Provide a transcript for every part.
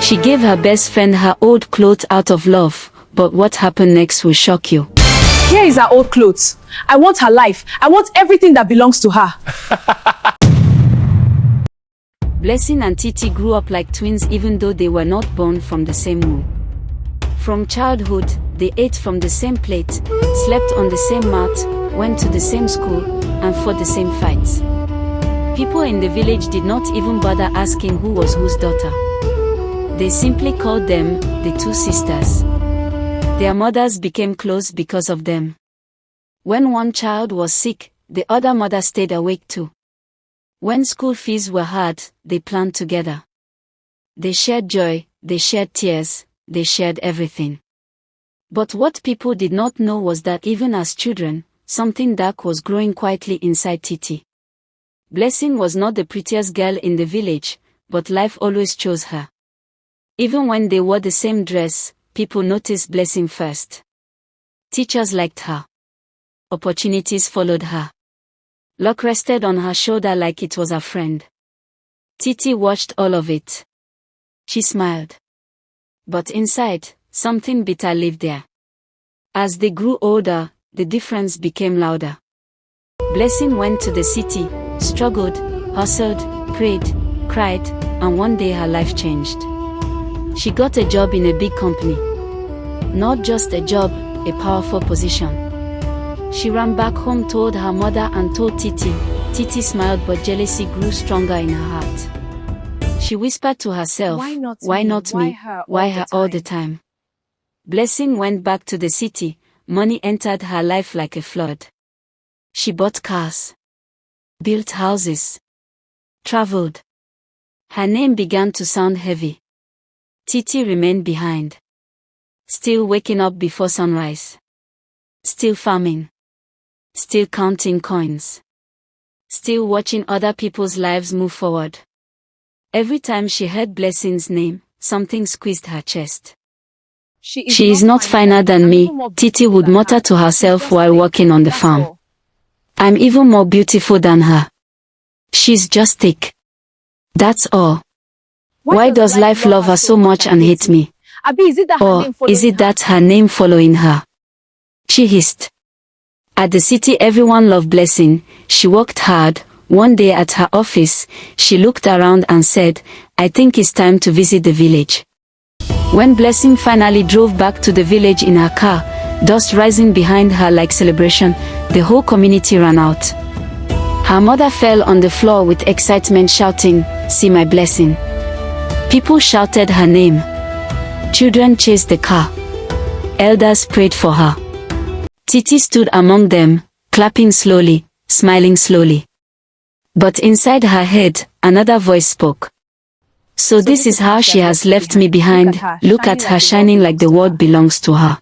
She gave her best friend her old clothes out of love, but what happened next will shock you. Here is her old clothes. I want her life. I want everything that belongs to her. Blessing and Titi grew up like twins even though they were not born from the same womb. From childhood, they ate from the same plate, slept on the same mat, went to the same school, and fought the same fights. People in the village did not even bother asking who was whose daughter. They simply called them the two sisters. Their mothers became close because of them. When one child was sick, the other mother stayed awake too. When school fees were hard, they planned together. They shared joy, they shared tears, they shared everything. But what people did not know was that even as children, something dark was growing quietly inside Titi. Blessing was not the prettiest girl in the village, but life always chose her. Even when they wore the same dress, people noticed Blessing first. Teachers liked her. Opportunities followed her. Luck rested on her shoulder like it was a friend. Titi watched all of it. She smiled. But inside, something bitter lived there. As they grew older, the difference became louder. Blessing went to the city, struggled, hustled, prayed, cried, and one day her life changed. She got a job in a big company. Not just a job, a powerful position. She ran back home, told her mother and told Titi. Titi smiled but jealousy grew stronger in her heart. She whispered to herself, why not me? Why her all the time? Blessing went back to the city. Money entered her life like a flood. She bought cars, built houses, traveled. Her name began to sound heavy. Titi remained behind. Still waking up before sunrise. Still farming. Still counting coins. Still watching other people's lives move forward. Every time she heard Blessing's name, something squeezed her chest. She is not finer than me, Titi would mutter to herself while working on the farm. I'm even more beautiful than her. She's just thick. That's all. Why does life love her so much and hate me? Or is it that her name following her? She hissed. At the city everyone loved Blessing. She worked hard. One day at her office, she looked around and said, I think it's time to visit the village. When Blessing finally drove back to the village in her car, dust rising behind her like celebration, the whole community ran out. Her mother fell on the floor with excitement shouting, see my Blessing. People shouted her name. Children chased the car. Elders prayed for her. Titi stood among them, clapping slowly, smiling slowly. But inside her head, another voice spoke. So this is how she has left me behind. Look at her shining like the world belongs to her.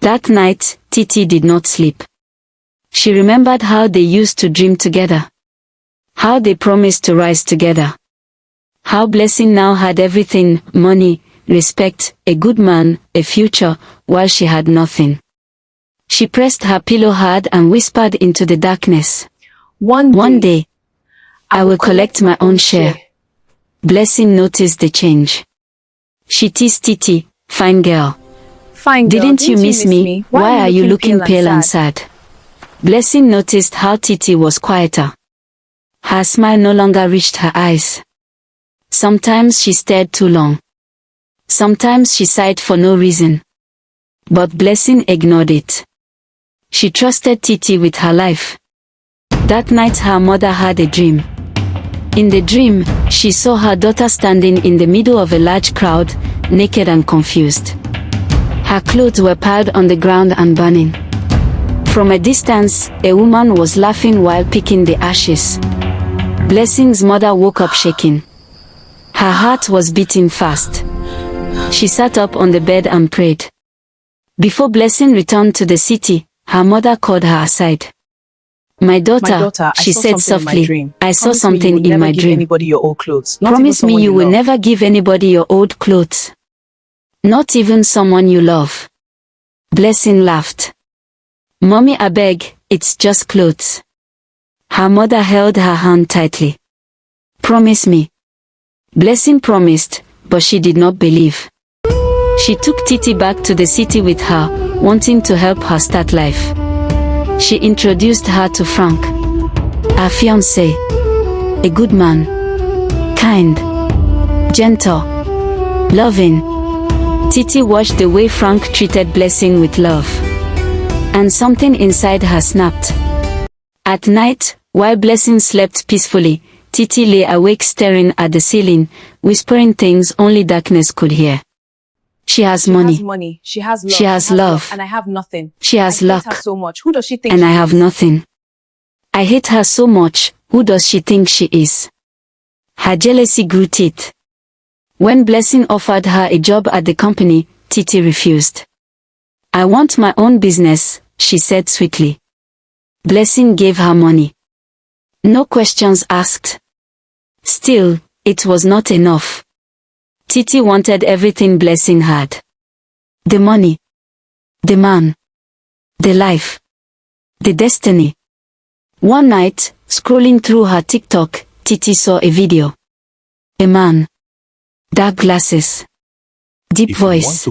That night, Titi did not sleep. She remembered how they used to dream together. How they promised to rise together. How Blessing now had everything, money, respect, a good man, a future, while she had nothing. She pressed her pillow hard and whispered into the darkness. One day, I will collect my own share. Blessing noticed the change. She teased Titi, fine girl. Didn't you miss me? Why are you looking pale and sad? Blessing noticed how Titi was quieter. Her smile no longer reached her eyes. Sometimes she stared too long. Sometimes she sighed for no reason. But Blessing ignored it. She trusted Titi with her life. That night her mother had a dream. In the dream, she saw her daughter standing in the middle of a large crowd, naked and confused. Her clothes were piled on the ground and burning. From a distance, a woman was laughing while picking the ashes. Blessing's mother woke up shaking. Her heart was beating fast. She sat up on the bed and prayed. Before Blessing returned to the city, her mother called her aside. My daughter, she said softly, I saw something in my dream. Promise me you will never give anybody your old clothes. Not even someone you love. Blessing laughed. Mommy, I beg, it's just clothes. Her mother held her hand tightly. Promise me. Blessing promised, but she did not believe. She took Titi back to the city with her, wanting to help her start life. She introduced her to Frank, her fiancé. A good man. Kind. Gentle. Loving. Titi watched the way Frank treated Blessing with love. And something inside her snapped. At night, while Blessing slept peacefully, Titi lay awake staring at the ceiling, whispering things only darkness could hear. She has money. She has love. She has love. And I have nothing. She has I luck. hate her so much. Who does she think And she I have is? nothing. I hate her so much. Who does she think she is? Her jealousy grew teeth. When Blessing offered her a job at the company, Titi refused. I want my own business, she said sweetly. Blessing gave her money. No questions asked. Still, it was not enough. Titi wanted everything Blessing had. The money. The man. The life. The destiny. One night, scrolling through her TikTok, Titi saw a video. A man. Dark glasses. Deep voice.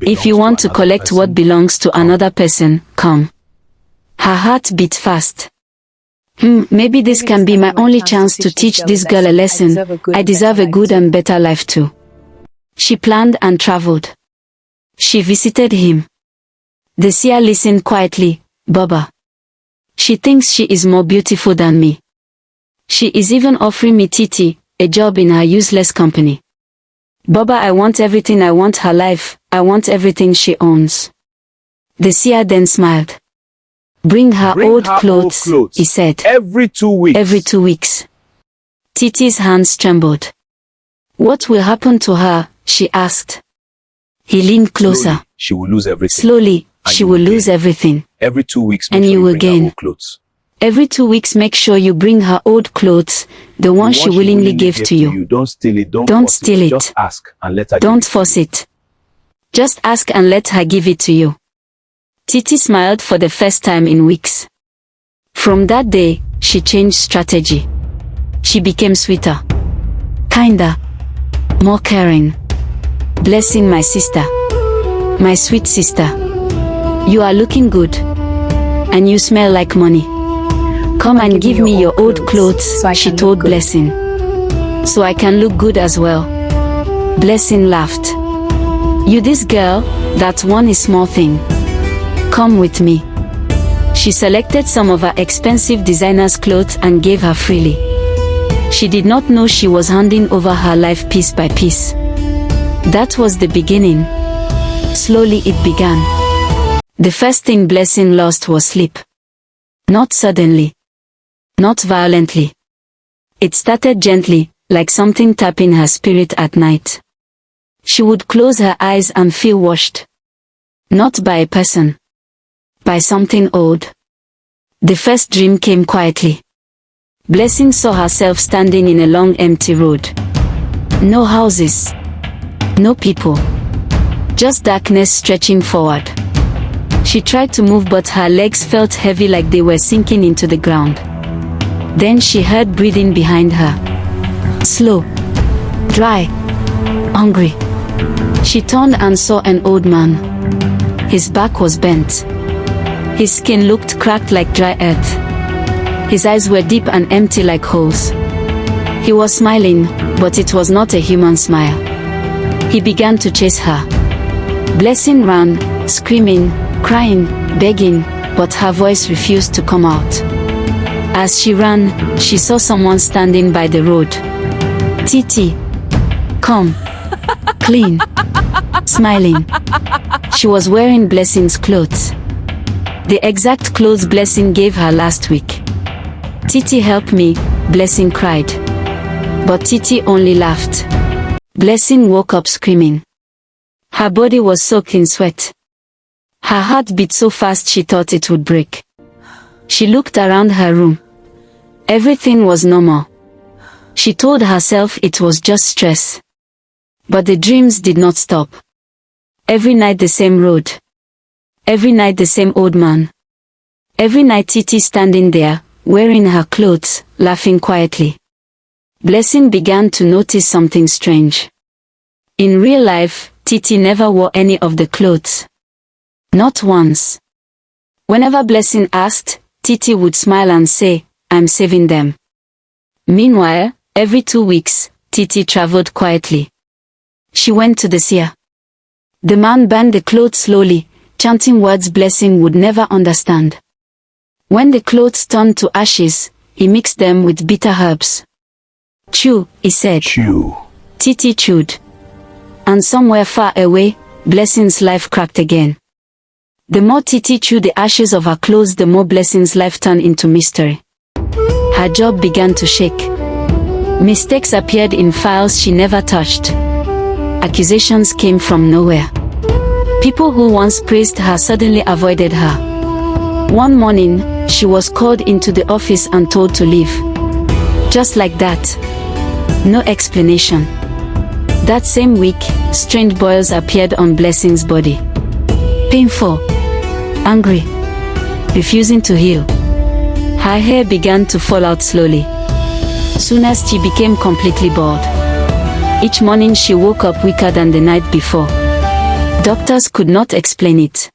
If you want to collect what belongs to another person, come. Her heart beat fast. Maybe this can be my only chance to teach this girl a lesson. I deserve a good and better life too. She planned and traveled. She visited him. The seer listened quietly. Baba. She thinks she is more beautiful than me. She is even offering me Titi, a job in her useless company. Baba, I want everything. I want her life. I want everything she owns. The seer then smiled. Bring her old clothes, he said. Every 2 weeks. Every 2 weeks. Titi's hands trembled. What will happen to her? She asked. He leaned closer. Slowly, she will lose everything. Slowly, she will lose everything. Every 2 weeks, and you will gain. Clothes. Every 2 weeks, make sure you bring her old clothes, the one she willingly gave to you. Don't steal it. Don't steal it. Just ask and let her. Don't force it. Just ask and let her give it to you. Titi smiled for the first time in weeks. From that day, she changed strategy. She became sweeter. Kinder. More caring. Blessing, my sister. My sweet sister. You are looking good. And you smell like money. Come and give me your old clothes, she told Blessing. So I can look good as well. Blessing laughed. You this girl, that one is small thing. Come with me. She selected some of her expensive designer's clothes and gave her freely. She did not know she was handing over her life piece by piece. That was the beginning. Slowly it began. The first thing Blessing lost was sleep. Not suddenly. Not violently. It started gently, like something tapping her spirit at night. She would close her eyes and feel washed. Not by a person. By something old. The first dream came quietly. Blessing saw herself standing in a long empty road. No houses. No people. Just darkness stretching forward. She tried to move but her legs felt heavy like they were sinking into the ground. Then she heard breathing behind her. Slow. Dry. Hungry. She turned and saw an old man. His back was bent. His skin looked cracked like dry earth. His eyes were deep and empty like holes. He was smiling, but it was not a human smile. He began to chase her. Blessing ran, screaming, crying, begging, but her voice refused to come out. As she ran, she saw someone standing by the road. Titi. Calm. Clean. Smiling. She was wearing Blessing's clothes. The exact clothes Blessing gave her last week. Titi, help me, Blessing cried. But Titi only laughed. Blessing woke up screaming. Her body was soaked in sweat. Her heart beat so fast she thought it would break. She looked around her room. Everything was normal. She told herself it was just stress. But the dreams did not stop. Every night the same road. Every night the same old man. Every night Titi standing there, wearing her clothes, laughing quietly. Blessing began to notice something strange. In real life, Titi never wore any of the clothes. Not once. Whenever Blessing asked, Titi would smile and say, "I'm saving them." Meanwhile, every 2 weeks, Titi traveled quietly. She went to the seer. The man burned the clothes slowly, chanting words Blessing would never understand. When the clothes turned to ashes, he mixed them with bitter herbs. "Chew," he said. Chew. Titi chewed. And somewhere far away, Blessing's life cracked again. The more Titi chewed the ashes of her clothes, the more Blessing's life turned into mystery. Her job began to shake. Mistakes appeared in files she never touched. Accusations came from nowhere. People who once praised her suddenly avoided her. One morning, she was called into the office and told to leave. Just like that. No explanation. That same week, strange boils appeared on Blessing's body. Painful. Angry. Refusing to heal. Her hair began to fall out slowly. Soon as she became completely bald. Each morning she woke up weaker than the night before. Doctors could not explain it.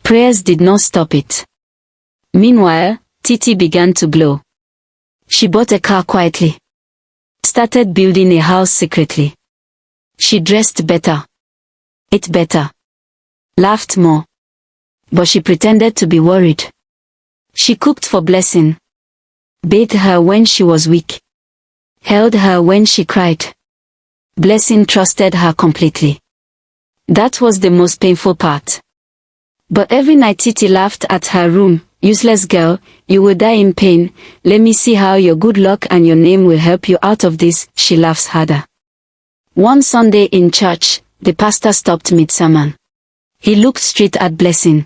Prayers did not stop it. Meanwhile, Titi began to glow. She bought a car quietly. Started building a house secretly. She dressed better. Ate better. Laughed more. But she pretended to be worried. She cooked for Blessing. Bathed her when she was weak. Held her when she cried. Blessing trusted her completely. That was the most painful part. But every night Titi laughed at her room. "Useless girl, you will die in pain. Let me see how your good luck and your name will help you out of this." She laughs harder. One Sunday in church, the pastor stopped mid-sermon. He looked straight at Blessing.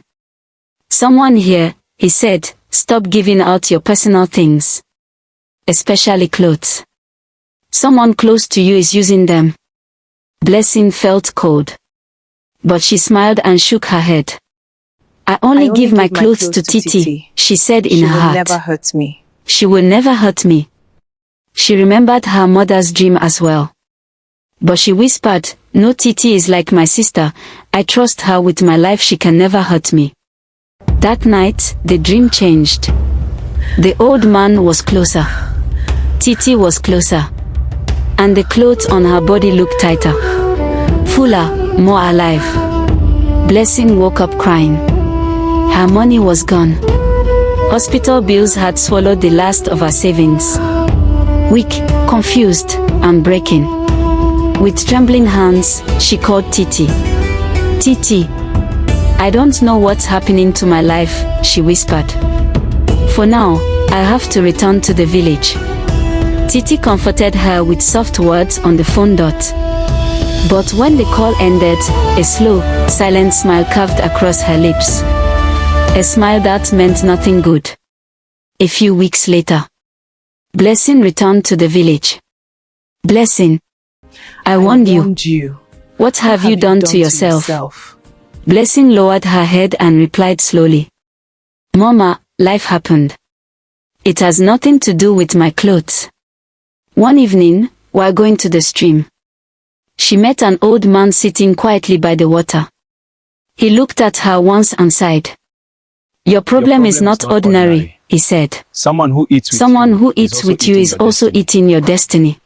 "Someone here," he said, "stop giving out your personal things. Especially clothes. Someone close to you is using them." Blessing felt cold. But she smiled and shook her head. I only give my clothes to Titi, she said in her heart. She will never hurt me. She will never hurt me. She remembered her mother's dream as well. But she whispered, "No, Titi is like my sister. I trust her with my life. She can never hurt me." That night, the dream changed. The old man was closer. Titi was closer. And the clothes on her body looked tighter. Fuller, more alive. Blessing woke up crying. Her money was gone. Hospital bills had swallowed the last of her savings. Weak, confused, and breaking. With trembling hands, she called Titi. "Titi, I don't know what's happening to my life," she whispered. "For now, I have to return to the village." Titi comforted her with soft words on the phone dot. But when the call ended, a slow, silent smile curved across her lips. A smile that meant nothing good. A few weeks later, Blessing returned to the village. "Blessing, I warned you. What have you done to yourself?" Blessing lowered her head and replied slowly. "Mama, life happened. It has nothing to do with my clothes. One evening, while going to the stream, she met an old man sitting quietly by the water. He looked at her once and sighed. Your problem is not ordinary, he said. Someone who eats with you is also eating your destiny."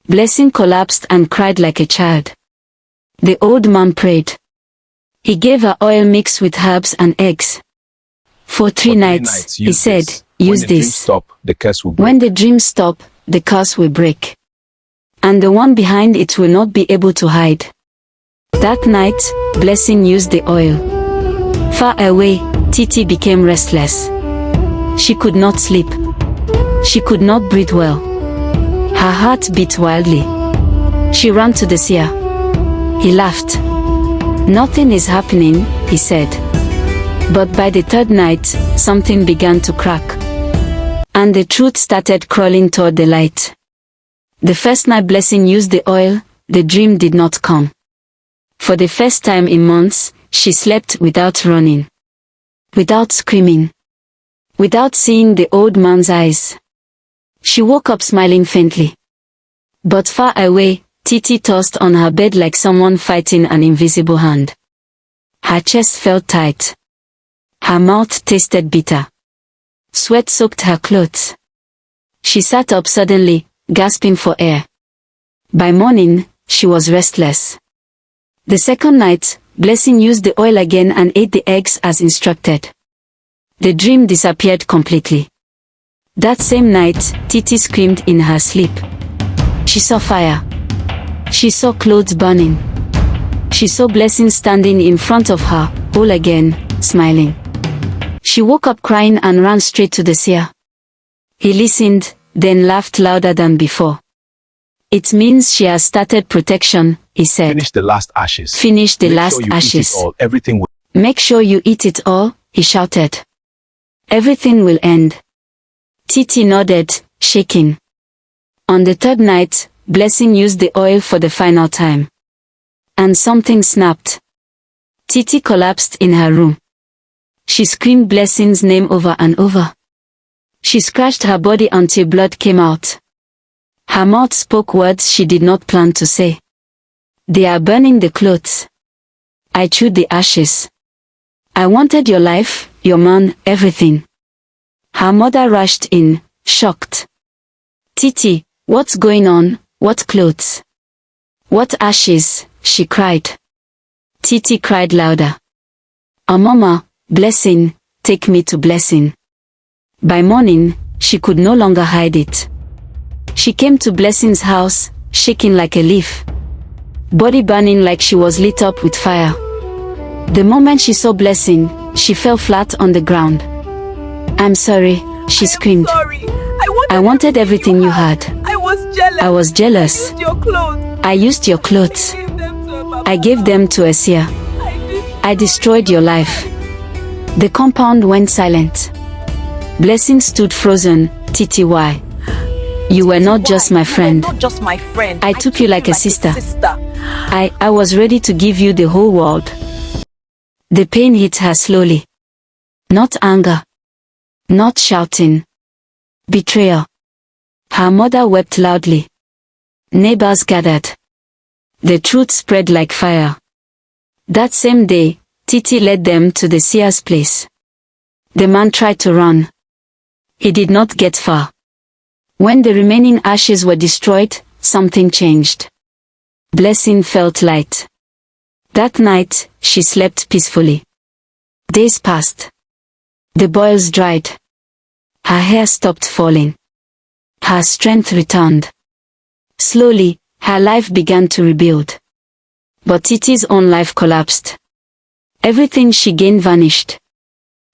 Blessing collapsed and cried like a child. The old man prayed. He gave her oil mixed with herbs and eggs. For three nights, he said, "Use this. When the dreams stop, the curse will break. And the one behind it will not be able to hide." That night, Blessing used the oil. Far away, Titi became restless. She could not sleep. She could not breathe well. Her heart beat wildly. She ran to the seer. He laughed. "Nothing is happening," he said. But by the third night, something began to crack. And the truth started crawling toward the light. The first night Blessing used the oil, the dream did not come. For the first time in months, she slept without running. Without screaming. Without seeing the old man's eyes. She woke up smiling faintly. But far away, Titi tossed on her bed like someone fighting an invisible hand. Her chest felt tight. Her mouth tasted bitter. Sweat soaked her clothes. She sat up suddenly, gasping for air. By morning, she was restless. The second night, Blessing used the oil again and ate the eggs as instructed. The dream disappeared completely. That same night, Titi screamed in her sleep. She saw fire. She saw clothes burning. She saw Blessing standing in front of her, whole again, smiling. She woke up crying and ran straight to the seer. He listened, then laughed louder than before. It means she has started protection, he said. Finish the last ashes. Finish the Make last sure you ashes. Eat it all. Everything will. Make sure you eat it all, he shouted. Everything will end. Titi nodded, shaking. On the third night, Blessing used the oil for the final time. And something snapped. Titi collapsed in her room. She screamed Blessing's name over and over. She scratched her body until blood came out. Her mouth spoke words she did not plan to say. They are burning the clothes. I chewed the ashes. I wanted your life, your man, everything. Her mother rushed in, shocked. Titi, what's going on? What clothes? What ashes? She cried. Titi cried louder. Mama, Blessing, take me to Blessing. By morning, she could no longer hide it. She came to Blessing's house, shaking like a leaf. Body burning like she was lit up with fire. The moment she saw Blessing, she fell flat on the ground. I'm sorry, she screamed. Sorry. I wanted everything you had. I was jealous. I was jealous. Your clothes. I used your clothes. I gave them to a seer. I destroyed your life. The compound went silent. Blessing stood frozen. Titi, why? You were not just my friend. Not just my friend. I took you like a sister. I was ready to give you the whole world. The pain hit her slowly. Not anger. Not shouting. Betrayal. Her mother wept loudly. Neighbors gathered. The truth spread like fire. That same day, Titi led them to the seer's place. The man tried to run. He did not get far. When the remaining ashes were destroyed, something changed. Blessing felt light. That night, she slept peacefully. Days passed. The boils dried. Her hair stopped falling. Her strength returned. Slowly, her life began to rebuild. But Titi's own life collapsed. Everything she gained vanished.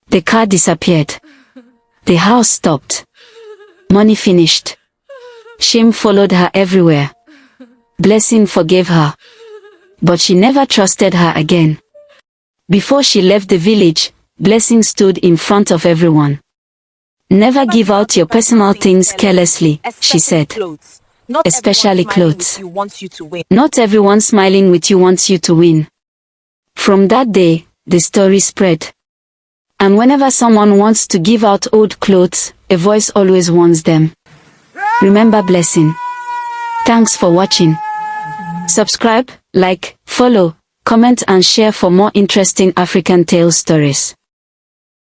The car disappeared. The house stopped. Money finished. Shame followed her everywhere. Blessing forgave her. But she never trusted her again. Before she left the village, Blessing stood in front of everyone. Never give out your personal things carelessly, she said. Especially clothes. Not everyone smiling with you wants you to win. From that day, the story spread. And whenever someone wants to give out old clothes, a voice always warns them. Remember Blessing. Thanks for watching. Subscribe, like, follow, comment and share for more interesting African tale stories.